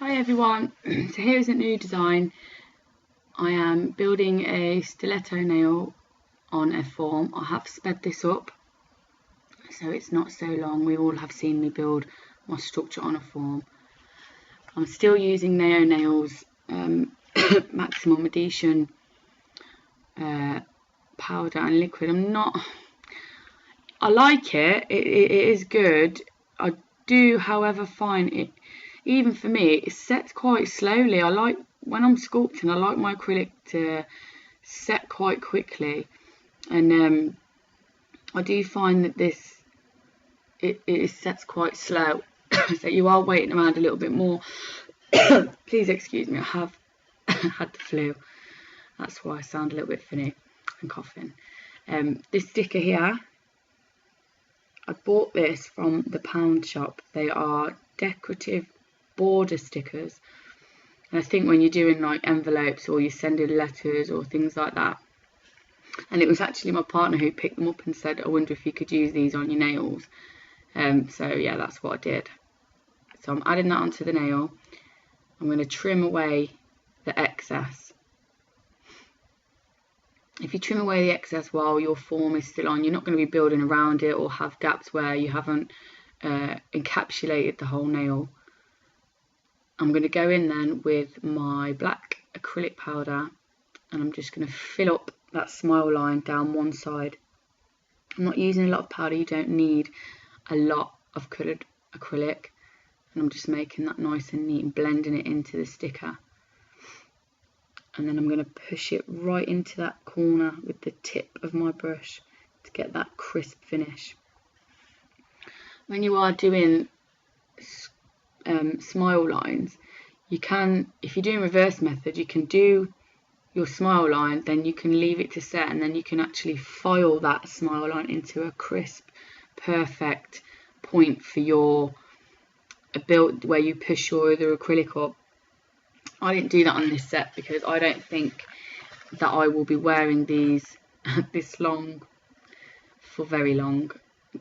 Hi everyone, so here's a new design. I am building a stiletto nail on a form. I have sped this up so it's not so long. We all have seen me build my structure on a form. I'm still using Neo Nails Maximum Adhesion powder and liquid. I like it. It is good. I do however find it, even for me, it sets quite slowly. I like, when I'm sculpting, I like my acrylic to set quite quickly, and I do find that it sets quite slow, so you are waiting around a little bit more. Please excuse me, I have had the flu, that's why I sound a little bit funny and coughing. This sticker here, I bought this from the pound shop. They are decorative border stickers, and I think when you're doing like envelopes or you're sending letters or things like that, and it was actually my partner who picked them up and said, I wonder if you could use these on your nails. So yeah, that's what I did. So I'm adding that onto the nail. I'm going to trim away the excess. If you trim away the excess while your form is still on, you're not going to be building around it or have gaps where you haven't encapsulated the whole nail. I'm going to go in then with my black acrylic powder, and I'm just going to fill up that smile line down one side. I'm not using a lot of powder, you don't need a lot of coloured acrylic, and I'm just making that nice and neat and blending it into the sticker. And then I'm going to push it right into that corner with the tip of my brush to get that crisp finish. When you are doing smile lines, you can, if you're doing reverse method, you can do your smile line, then you can leave it to set, and then you can actually file that smile line into a crisp, perfect point for your build where you push your other acrylic up. I didn't do that on this set because I don't think that I will be wearing these this long for very long,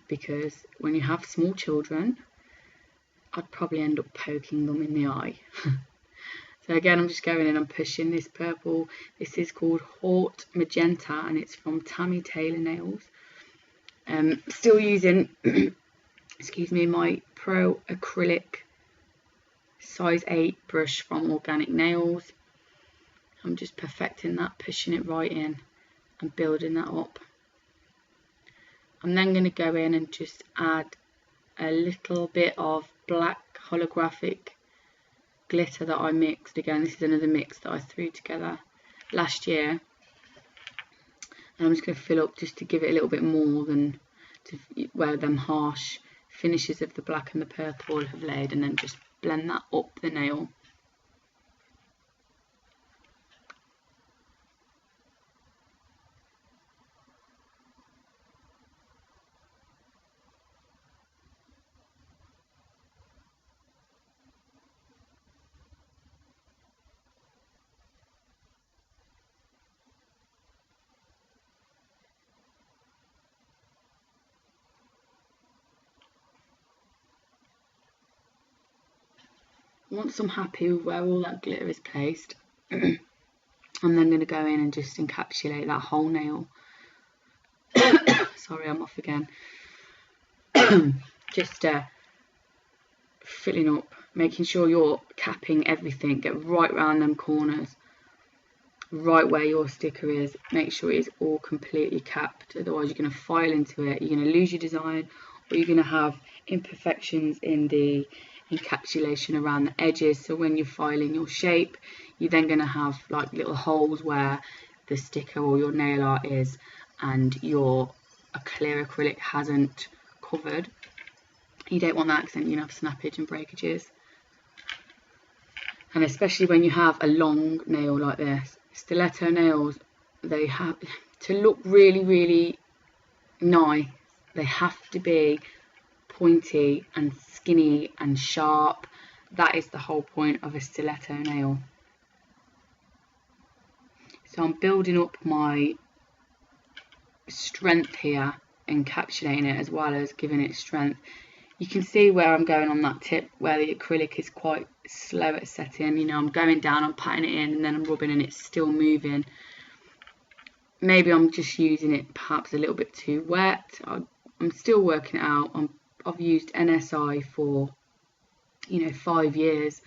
because when you have small children, I'd probably end up poking them in the eye. So again, I'm just going in and pushing this purple. This is called Haute Magenta, and it's from Tammy Taylor Nails. Still using excuse me, my Pro Acrylic size 8 brush from Organic Nails. I'm just perfecting that, pushing it right in and building that up. I'm then going to go in and just add a little bit of black holographic glitter that I mixed. Again, this is another mix that I threw together last year, and I'm just going to fill up just to give it a little bit more than to where them harsh finishes of the black and the purple have laid, and then just blend that up the nail. Once I'm happy with where all that glitter is placed, I'm then going to go in and just encapsulate that whole nail. Sorry, I'm off again. Just filling up, making sure you're capping everything, get right round them corners, right where your sticker is. Make sure it is all completely capped, otherwise you're going to file into it, you're going to lose your design, or you're going to have imperfections in the encapsulation around the edges. So when you're filing your shape, you're then going to have like little holes where the sticker or your nail art is, and your clear acrylic hasn't covered. You don't want that, because then you can have snappage and breakages. And especially when you have a long nail like this, stiletto nails, they have to look really, really nice. They have to be pointy and skinny and sharp. That is the whole point of a stiletto nail. So I'm building up my strength here, encapsulating it as well as giving it strength. You can see where I'm going on that tip, where the acrylic is quite slow at setting. You know, I'm going down, I'm patting it in, and then I'm rubbing and it's still moving. Maybe I'm just using it perhaps a little bit too wet. I'm still working it out. I've used NSI for, you know, 5 years.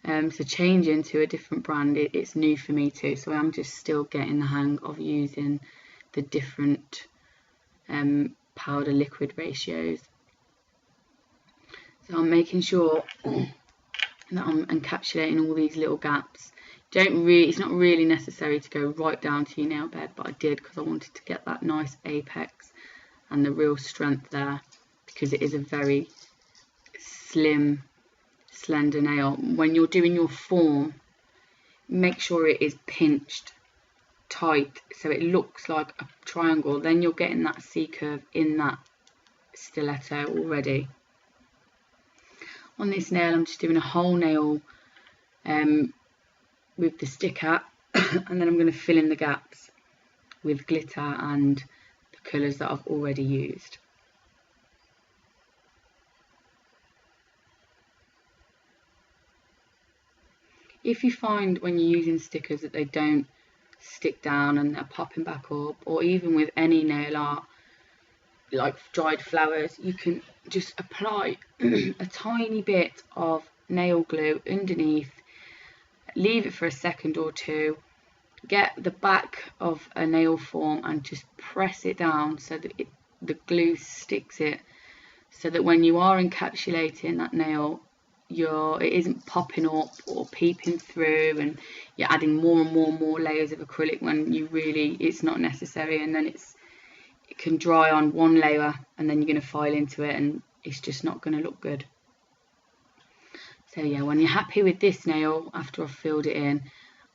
So changing to a different brand, it's new for me too. So I'm just still getting the hang of using the different powder liquid ratios. So I'm making sure that I'm encapsulating all these little gaps. It's not really necessary to go right down to your nail bed, but I did because I wanted to get that nice apex and the real strength there, because it is a very slim, slender nail. When you're doing your form, make sure it is pinched tight so it looks like a triangle. Then you're getting that C curve in that stiletto already. On this nail, I'm just doing a whole nail with the sticker, and then I'm going to fill in the gaps with glitter and the colours that I've already used. If you find when you're using stickers that they don't stick down and they're popping back up, or even with any nail art like dried flowers, you can just apply a tiny bit of nail glue underneath, leave it for a second or two, get the back of a nail form and just press it down so that the glue sticks it, so that when you are encapsulating that nail, it isn't popping up or peeping through and you're adding more and more layers of acrylic when it's not necessary, and then it can dry on one layer and then you're going to file into it and it's just not going to look good. So yeah, when you're happy with this nail, after I've filled it in,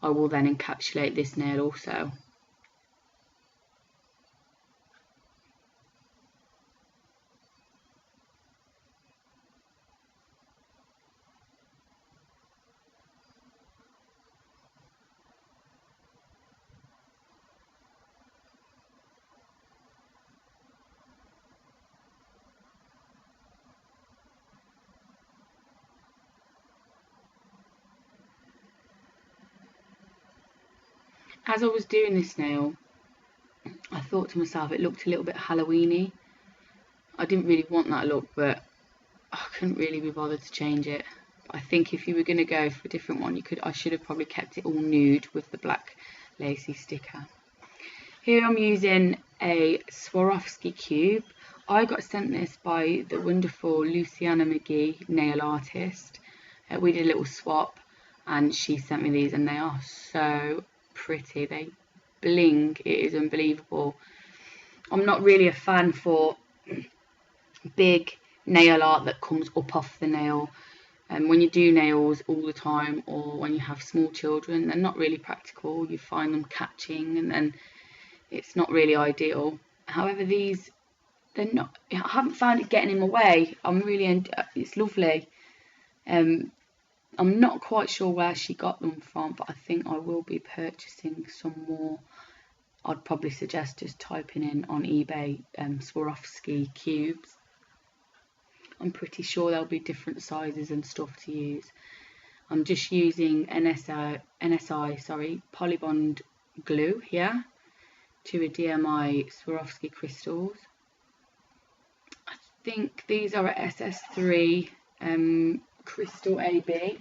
I will then encapsulate this nail also. As I was doing this nail, I thought to myself it looked a little bit Halloween-y. I didn't really want that look, but I couldn't really be bothered to change it. I think if you were going to go for a different one, I should have probably kept it all nude with the black lacy sticker. Here I'm using a Swarovski cube. I got sent this by the wonderful Luciana McGee, nail artist. We did a little swap and she sent me these and they are so pretty. They bling, it is unbelievable. I'm not really a fan for big nail art that comes up off the nail. And when you do nails all the time, or when you have small children, they're not really practical. You find them catching and then it's not really ideal. However, these, I haven't found it getting in my way. It's lovely. I'm not quite sure where she got them from, but I think I will be purchasing some more. I'd probably suggest just typing in on eBay Swarovski cubes. I'm pretty sure there'll be different sizes and stuff to use. I'm just using NSI Polybond glue here to a DMI Swarovski crystals. I think these are a SS3 crystal AB.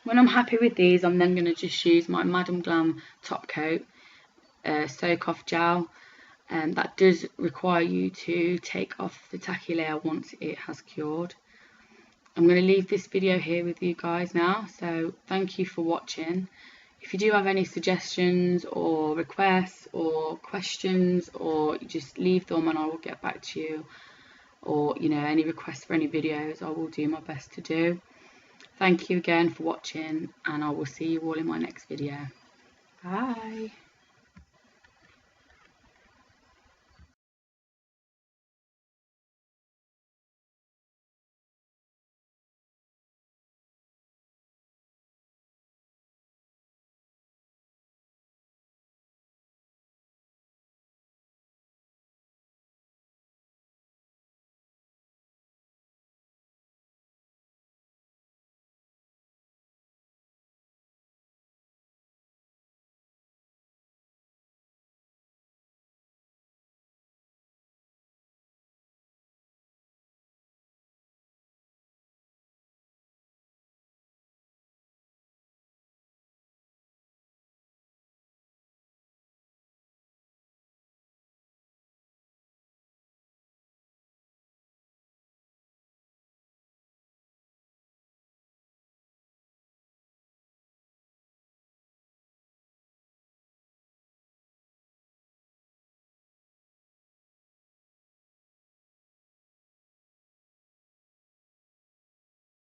When I'm happy with these, I'm then going to just use my Madam Glam top coat soak off gel, and that does require you to take off the tacky layer once it has cured. I'm going to leave this video here with you guys now, so thank you for watching. If you do have any suggestions or requests or questions, or just leave them and I will get back to you, or any requests for any videos, I will do my best to do. Thank you again for watching, and I will see you all in my next video. Bye.